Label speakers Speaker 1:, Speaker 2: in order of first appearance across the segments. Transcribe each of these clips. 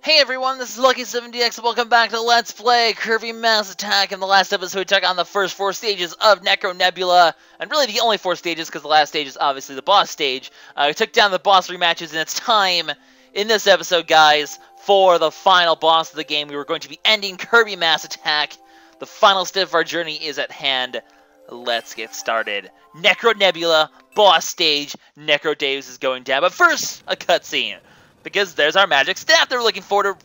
Speaker 1: Hey everyone, this is LuckySevenDX, and welcome back to Let's Play Kirby Mass Attack. In the last episode, we took on the first 4 stages of Necro Nebula, and really the only 4 stages, because the last stage is obviously the boss stage. We took down the boss rematches, and it's time, in this episode, guys, for the final boss of the game. We were going to be ending Kirby Mass Attack. The final step of our journey is at hand. Let's get started. Necro Nebula Boss Stage. Necrodeus is going down, but first, a cutscene. Because there's our magic staff that we're looking for to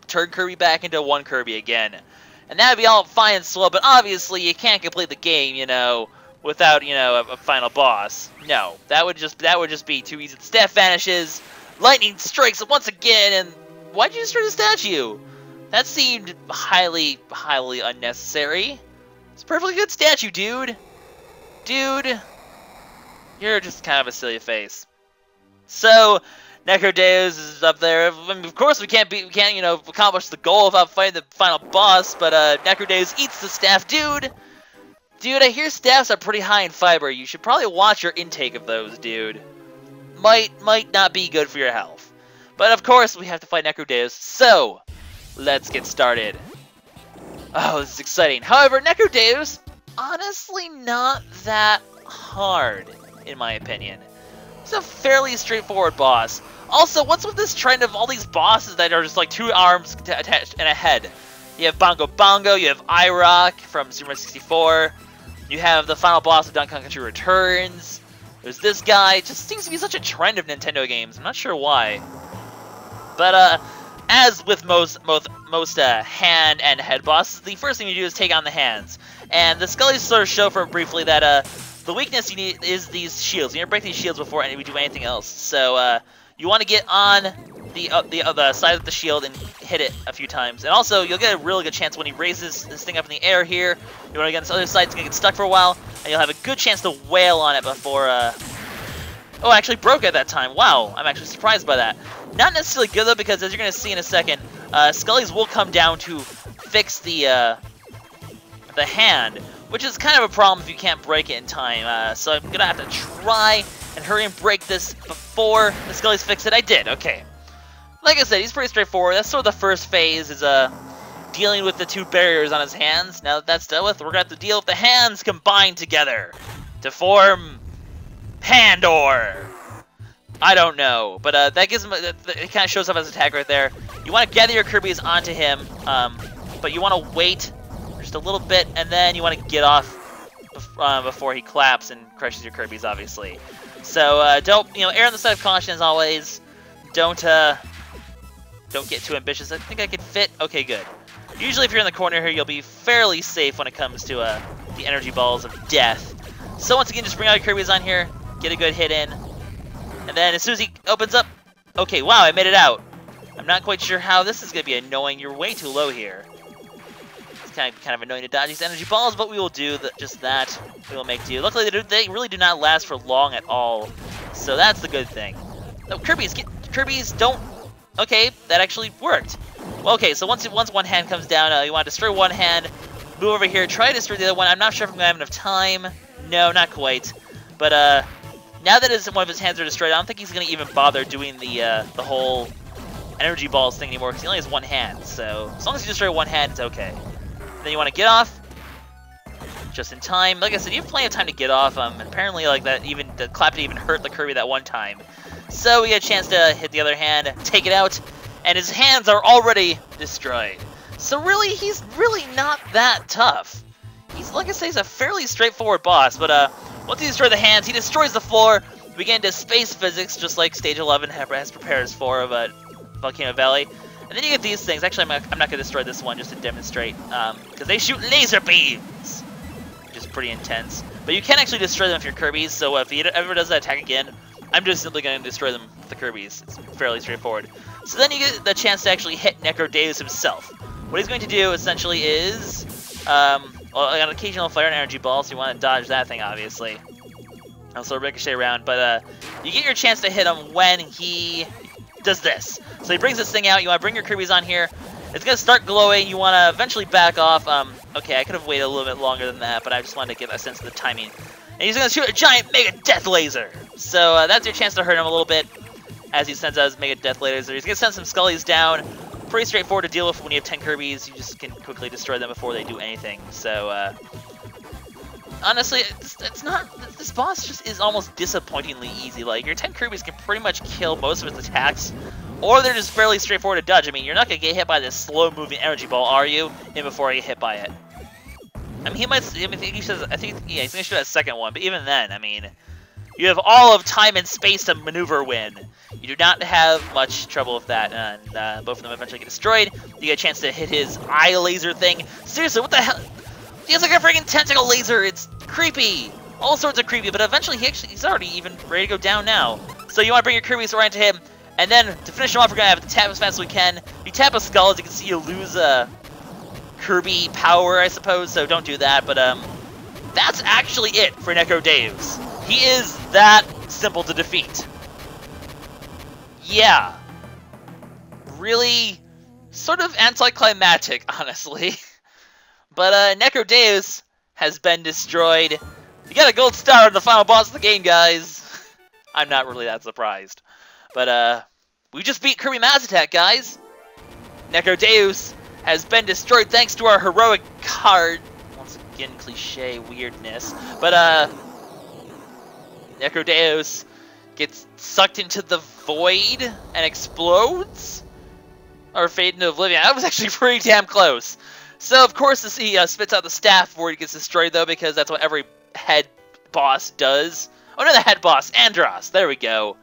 Speaker 1: turn Kirby back into one Kirby again. And that'd be all fine and slow, but obviously you can't complete the game, you know, without, you know, a final boss. No, that would just be too easy. The staff vanishes, lightning strikes once again, and why'd you destroy the statue? That seemed highly unnecessary. It's a perfectly good statue, dude. Dude, you're just kind of a silly face. So, Necrodeus is up there. I mean, of course, we can't, you know, accomplish the goal without fighting the final boss. But Necrodeus eats the staff, dude. Dude, I hear staffs are pretty high in fiber. You should probably watch your intake of those, dude. Might not be good for your health. But of course, we have to fight Necrodeus. So, let's get started. Oh, this is exciting. However, Necrodeus, honestly, not that hard, in my opinion. It's a fairly straightforward boss. Also, what's with this trend of all these bosses that are just like 2 arms attached and a head? You have Bongo Bongo, you have iRock from Super Mario 64, you have the final boss of Donkey Kong Country Returns, there's this guy. It just seems to be such a trend of Nintendo games. I'm not sure why. But, as with most hand and head bosses, the first thing you do is take on the hands. And the Scullies sort of show for briefly that, the weakness you need is these shields. You need to break these shields before we do anything else. So, you want to get on the side of the shield and hit it a few times. And also, you'll get a really good chance when he raises this thing up in the air here. You want to get on this other side, it's going to get stuck for a while, and you'll have a good chance to wail on it before, Oh, I actually broke at that time. Wow, I'm actually surprised by that. Not necessarily good, though, because as you're going to see in a second, Scullies will come down to fix the hand, which is kind of a problem if you can't break it in time. So I'm going to have to try and hurry and break this before the Scullies fix it. I did, okay. Like I said, he's pretty straightforward. That's sort of the first phase, is dealing with the 2 barriers on his hands. Now that that's dealt with, we're going to have to deal with the hands combined together to form Pandor. I don't know, but that gives him, it kind of shows up as an attack right there. You want to gather your Kirbies onto him, but you want to wait just a little bit, and then you want to get off before he claps and crushes your Kirbies, obviously. So don't, you know, err on the side of caution as always. Don't get too ambitious. I think I can fit. Okay, good. Usually, if you're in the corner here, you'll be fairly safe when it comes to the energy balls of death. So once again, just bring out your Kirbies on here, get a good hit in, and then as soon as he opens up, okay, wow, I made it out. I'm not quite sure how this is gonna be annoying. You're way too low here. Kind of annoying to dodge these energy balls, but we will do just that. We will make do. Luckily, they really do not last for long at all, so that's the good thing. No, Kirbies don't. Okay, that actually worked. Well, okay, so once one hand comes down, you want to destroy one hand, move over here, try to destroy the other one. I'm not sure if I'm gonna have enough time. No, not quite. But now that one of his hands are destroyed, I don't think he's gonna even bother doing the whole energy balls thing anymore because he only has one hand. So as long as you destroy one hand, it's okay. Then you want to get off just in time. Like I said, you have plenty of time to get off. Apparently, like that, even the clap didn't even hurt the Kirby that one time. So we get a chance to hit the other hand, take it out, and his hands are already destroyed. So really, he's really not that tough. He's, like I say, he's a fairly straightforward boss. But once he destroys the hands, he destroys the floor. We get into space physics, just like Stage 11 has prepared us for of Volcano Valley. And then you get these things. Actually, I'm not going to destroy this one just to demonstrate, because they shoot laser beams, which is pretty intense. But you can actually destroy them with your Kirbies, so if he ever does that attack again, I'm just simply going to destroy them with the Kirbies. It's fairly straightforward. So then you get the chance to actually hit Necrodeus himself. What he's going to do, essentially, is, well, an occasional fire and energy ball, so you want to dodge that thing, obviously. Also ricochet around, but you get your chance to hit him when he does this. So he brings this thing out, you want to bring your Kirbies on here, it's going to start glowing, you want to eventually back off. Okay, I could have waited a little bit longer than that, but I just wanted to get a sense of the timing. And he's going to shoot a giant Mega Death Laser. So that's your chance to hurt him a little bit. as he sends out his Mega Death Laser. He's going to send some Scullies down. pretty straightforward to deal with when you have 10 Kirbies. You just can quickly destroy them before they do anything. So, honestly, it's not... This boss just is almost disappointingly easy. Like, your 10 Kirbies can pretty much kill most of its attacks, or they're just fairly straightforward to dodge. I mean, you're not going to get hit by this slow-moving energy ball, are you? Even before you get hit by it. I mean, he might... I think he says... I think, yeah, he's going to shoot that second one, but even then, I mean... You have all of time and space to maneuver win. You do not have much trouble with that, and both of them eventually get destroyed. You get a chance to hit his eye laser thing. Seriously, what the hell? He has like a freaking tentacle laser. It's creepy. All sorts of creepy, but eventually he's already even ready to go down now. So you want to bring your Kirby's right into him, and then to finish him off, we're going to have to tap as fast as we can. You tap a skull, as you can see, you lose Kirby power, I suppose, so don't do that, but that's actually it for Necrodeus. He is that simple to defeat. Yeah. Really sort of anticlimactic, honestly. But Necrodeus has been destroyed. You got a gold star in the final boss of the game, guys. I'm not really that surprised. But we just beat Kirby Mass Attack, guys. Necrodeus has been destroyed thanks to our heroic card. Once again, cliche weirdness. But Necrodeus gets sucked into the void and explodes? Or fade into oblivion. That was actually pretty damn close. So, of course, he spits out the staff before he gets destroyed, though, because that's what every head boss does. Oh, no, the head boss, Andros. There we go.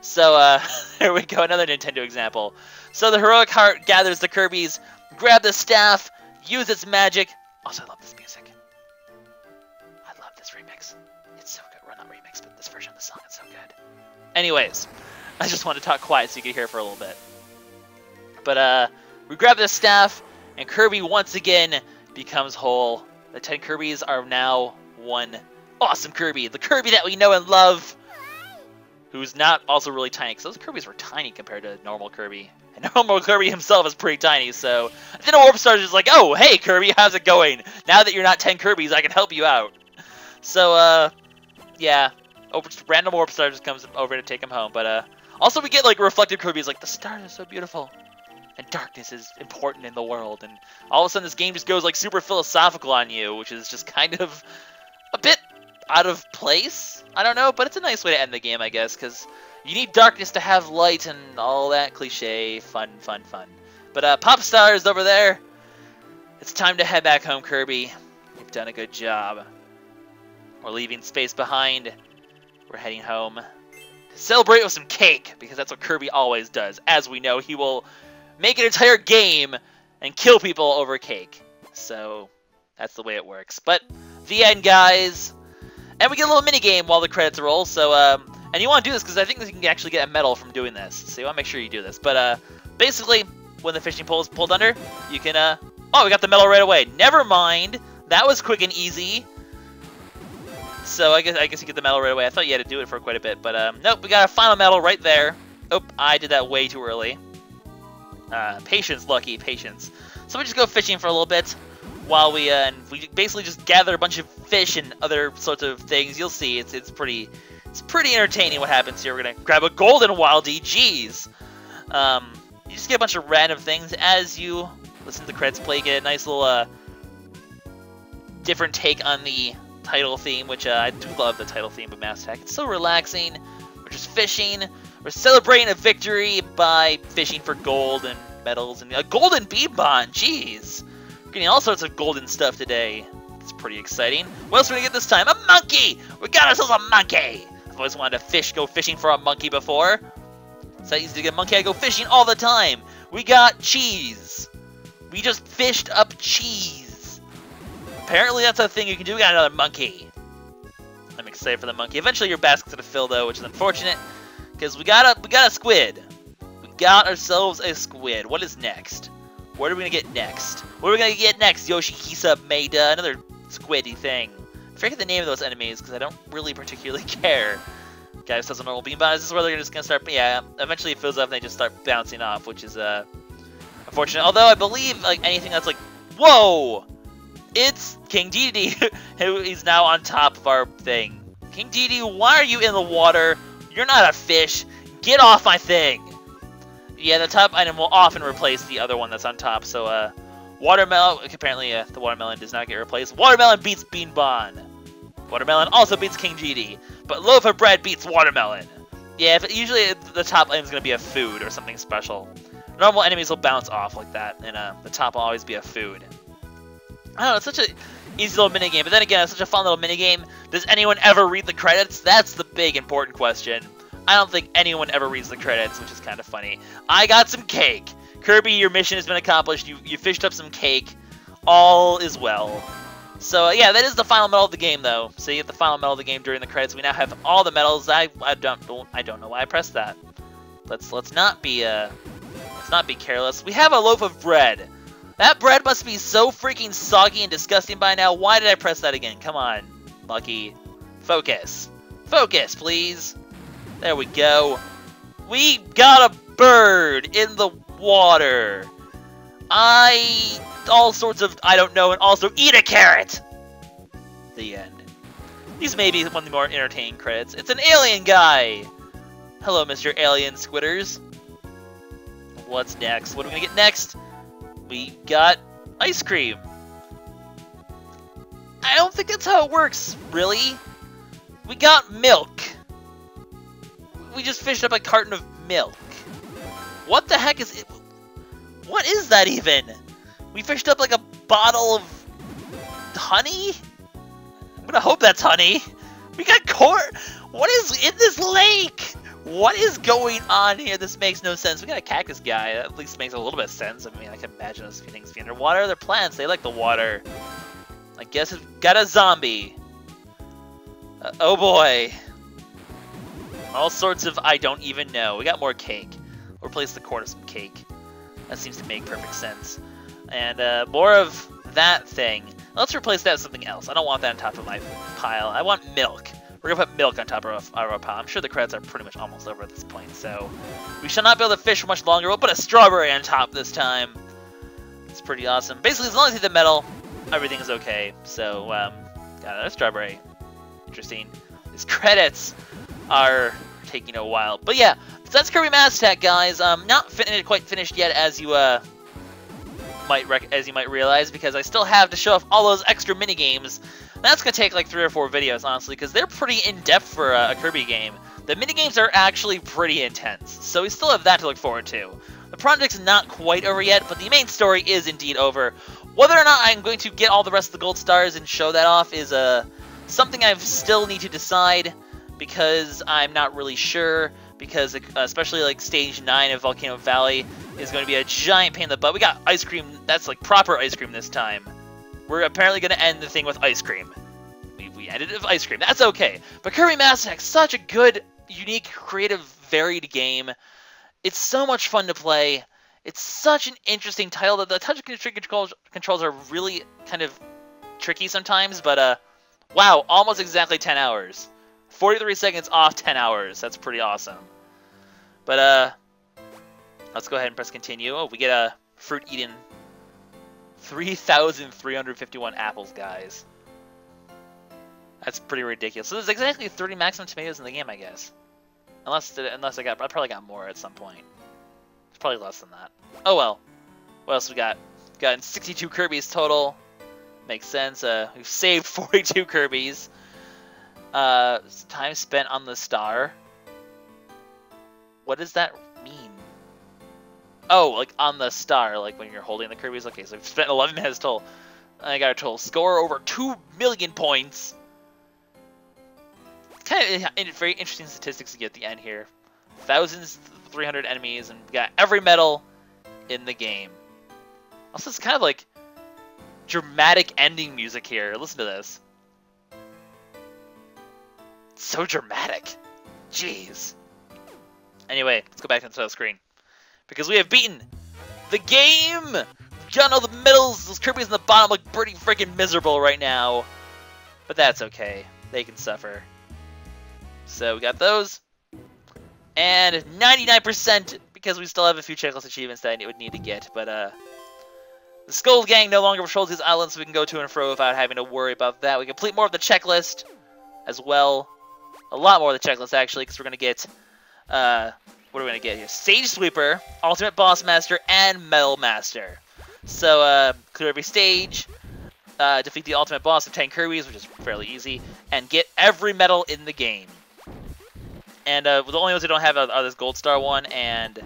Speaker 1: So, there we go, another Nintendo example. So, the heroic heart gathers the Kirbies, grab the staff, use its magic. Also, I love this music. I love this remix. It's so good. Well, not remix, but this version of the song is so good. Anyways, I just want to talk quiet so you can hear for a little bit. But, we grab the staff, and Kirby once again becomes whole. The 10 Kirbies are now one awesome Kirby. The Kirby that we know and love, who's not also really tiny, because those Kirbies were tiny compared to normal Kirby. And normal Kirby himself is pretty tiny, so then a Warp Star is just like, oh, hey Kirby, how's it going? Now that you're not 10 Kirbies, I can help you out. So, yeah, random Warp Star just comes over to take him home. But, also we get, like, reflective Kirbies, like, the stars are so beautiful. And darkness is important in the world, and all of a sudden this game just goes like super philosophical on you, which is just kind of a bit out of place. I don't know, but it's a nice way to end the game, I guess, because you need darkness to have light and all that cliche, fun. But Pop Star is over there. It's time to head back home, Kirby. You've done a good job. We're leaving space behind. We're heading home to celebrate with some cake, because that's what Kirby always does. As we know, he will make an entire game and kill people over cake. So that's the way it works. But the end, guys. And we get a little mini game while the credits roll. So and you want to do this because I think you can actually get a medal from doing this. So you want to make sure you do this. But basically, when the fishing pole is pulled under, you can oh, we got the medal right away. Never mind. That was quick and easy. So I guess you get the medal right away. I thought you had to do it for quite a bit, but nope, we got a final medal right there. Oh, I did that way too early. Patience, Lucky, patience. So we just go fishing for a little bit while we basically just gather a bunch of fish and other sorts of things. You'll see, it's pretty entertaining what happens here. We're gonna grab a golden Wildy. Jeez. You just get a bunch of random things as you listen to the credits play. You get a nice little different take on the title theme, which I do love the title theme of Mass Attack. It's so relaxing. We're just fishing. We're celebrating a victory by fishing for gold and medals and a golden bead bond. Jeez. We're getting all sorts of golden stuff today. It's pretty exciting. What else are we gonna get this time? A monkey! We got ourselves a monkey! I've always wanted to go fishing for a monkey before. It's that easy to get a monkey. I go fishing all the time. We got cheese. We just fished up cheese. Apparently that's a thing you can do. We got another monkey. I'm excited for the monkey. Eventually your basket's gonna fill though, which is unfortunate. Because we got a squid. We got ourselves a squid. What is next? What are we gonna get next? What are we gonna get next? Yoshihisa made another squiddy thing. I forget the name of those enemies because I don't really particularly care. Guys, doesn't normal beam bomb. This is where they're just gonna start. Yeah, eventually it fills up and they just start bouncing off, which is unfortunate. Although I believe like anything that's like, whoa, it's King Dedede who is now on top of our thing. King Dedede, why are you in the water? You're not a fish. Get off my thing. Yeah, the top item will often replace the other one that's on top. So, watermelon. Apparently, the watermelon does not get replaced. Watermelon beats Bean Bon. Watermelon also beats King GD, but loaf of bread beats watermelon. Yeah, but usually the top item is going to be a food or something special. Normal enemies will bounce off like that, and the top will always be a food. I don't know, it's such an easy little minigame, but then again, it's such a fun little minigame. Does anyone ever read the credits? That's the big important question. I don't think anyone ever reads the credits, which is kind of funny. I got some cake. Kirby, your mission has been accomplished. You fished up some cake. All is well. So, yeah, that is the final medal of the game, though. So you get the final medal of the game during the credits. We now have all the medals. I don't know why I pressed that. Let's not be careless. We have a loaf of bread. That bread must be so freaking soggy and disgusting by now. Why did I press that again? Come on, Lucky. Focus. Focus, please. There we go. We got a bird in the water. All sorts of I don't know, and also eat a carrot. The end. These may be one of the more entertaining credits. It's an alien guy. Hello, Mr. Alien Squitters. What's next? What are we gonna get next? We got ice cream. I don't think that's how it works, really. We got milk. We just fished up a carton of milk. What the heck is it? What is that even? We fished up like a bottle of honey? I'm gonna hope that's honey. We got corn. What is in this lake? What is going on here? This makes no sense. We got a cactus guy. That at least makes a little bit of sense. I mean, I can imagine those things being underwater. They're plants. They like the water. I guess it's got a zombie. Oh boy. All sorts of I don't even know. We got more cake. We'll replace the corn with some cake. That seems to make perfect sense. And more of that thing. Let's replace that with something else. I don't want that on top of my pile. I want milk. We're going to put milk on top of our pile. I'm sure the credits are pretty much almost over at this point, so we shall not be able to fish for much longer. We'll put a strawberry on top this time. It's pretty awesome. Basically, as long as you hit the metal, everything is okay. So, got another strawberry. Interesting. These credits are taking a while. But yeah, so that's Kirby Mass Attack, guys. Not quite finished yet, as you might realize, because I still have to show off all those extra mini games. That's gonna take like 3 or 4 videos, honestly, because they're pretty in depth for a Kirby game. The mini games are actually pretty intense, so we still have that to look forward to. The project's not quite over yet, but the main story is indeed over. Whether or not I'm going to get all the rest of the gold stars and show that off is something I still need to decide, because I'm not really sure. Because especially like stage 9 of Volcano Valley is going to be a giant pain in the butt. We got ice cream. That's like proper ice cream this time. We're apparently going to end the thing with ice cream. We ended it with ice cream. That's okay. But Kirby Mass Attack, such a good, unique, creative, varied game. It's so much fun to play. It's such an interesting title. The touch controls are really kind of tricky sometimes. But wow, almost exactly 10 hours. 43 seconds off 10 hours. That's pretty awesome. But let's go ahead and press continue. Oh, we get a fruit eating 3,351 apples, guys. That's pretty ridiculous. So there's exactly 30 maximum tomatoes in the game, I guess. Unless I probably got more at some point. It's probably less than that. Oh well. What else we got? Got 62 Kirbies total. Makes sense. We've saved 42 Kirbies. Time spent on the star. What does that mean? Oh, like on the star, like when you're holding the Kirbies. Okay, so we've spent 11 minutes total. I got a total score over 2 million points. Kind of very interesting statistics to get at the end here. 1,300 enemies, and we got every medal in the game. Also, it's kind of like dramatic ending music here. Listen to this. It's so dramatic. Jeez. Anyway, let's go back to the title screen. Because we have beaten the game! We've gotten all the medals! Those Kirby's in the bottom look pretty freaking miserable right now. But that's okay. They can suffer. So we got those. And 99% because we still have a few checklist achievements that I would need to get. But the Skull Gang no longer patrols these islands, so we can go to and fro without having to worry about that. We complete more of the checklist as well. A lot more of the checklist, actually, because we're going to get what are we going to get here? Stage Sweeper, Ultimate Boss Master, and Metal Master. So, clear every stage, defeat the Ultimate Boss of 10 Kirbies, which is fairly easy, and get every medal in the game. And the only ones we don't have are this Gold Star one and,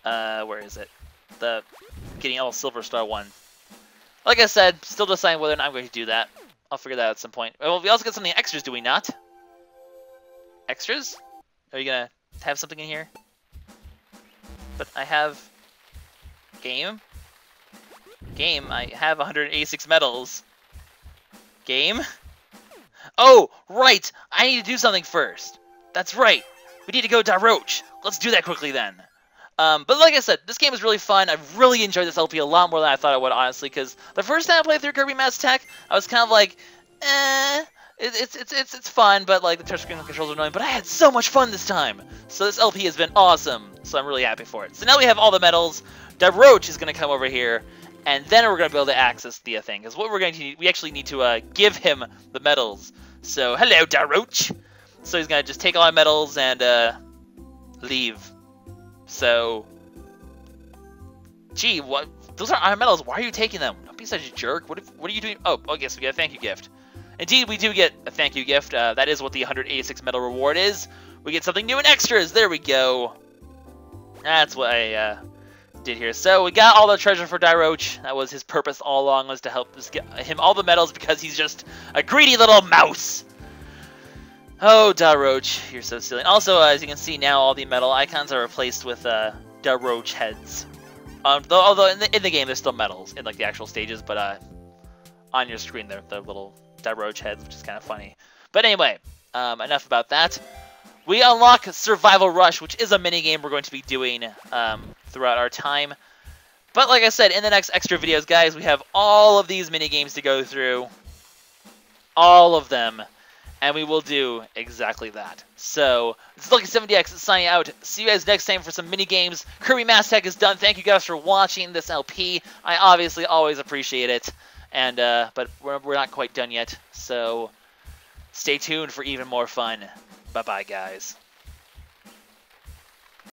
Speaker 1: where is it? The getting all Silver Star one. Like I said, still deciding whether or not I'm going to do that. I'll figure that out at some point. Well, we also get something extras, do we not? Extras? Are you going to have something in here? But I have... Game? Game, I have 186 medals. Game? Oh, right! I need to do something first. That's right. We need to go to Roach. Let's do that quickly then. But like I said, this game is really fun. I've really enjoyed this LP a lot more than I thought I would, honestly, because the first time I played through Kirby Mass Attack, I was kind of like, it's fun, but like the touchscreen controls are annoying. But I had so much fun this time. So this LP has been awesome. So I'm really happy for it. So now we have all the medals. Roach is going to come over here, and then we're going to be able to access the thing. Because what we're going to need, we actually need to give him the medals. So hello, Roach. So he's going to just take all our medals and leave. So, gee, what? Those are our medals. Why are you taking them? Don't be such a jerk. What are you doing? Oh, I guess we get a thank you gift. Indeed, we do get a thank you gift. That is what the 186 medal reward is. We get something new in extras. There we go. That's what I did here. So we got all the treasure for Roach. That was his purpose all along, was to help us get him all the medals because he's just a greedy little mouse. Oh, Roach, you're so silly. Also, as you can see now, all the metal icons are replaced with Roach heads. Although in the game, there's still medals in like the actual stages, but on your screen, they're little Roach heads, which is kind of funny. But anyway, enough about that. We unlock Survival Rush, which is a mini game we're going to be doing throughout our time. But like I said, in the next extra videos, guys, we have all of these mini games to go through, all of them. And we will do exactly that. So, this is LuckySevenDX signing out. See you guys next time for some mini-games. Kirby Mass Tech is done. Thank you guys for watching this LP. I obviously always appreciate it. And, but we're not quite done yet. So, stay tuned for even more fun. Bye-bye, guys.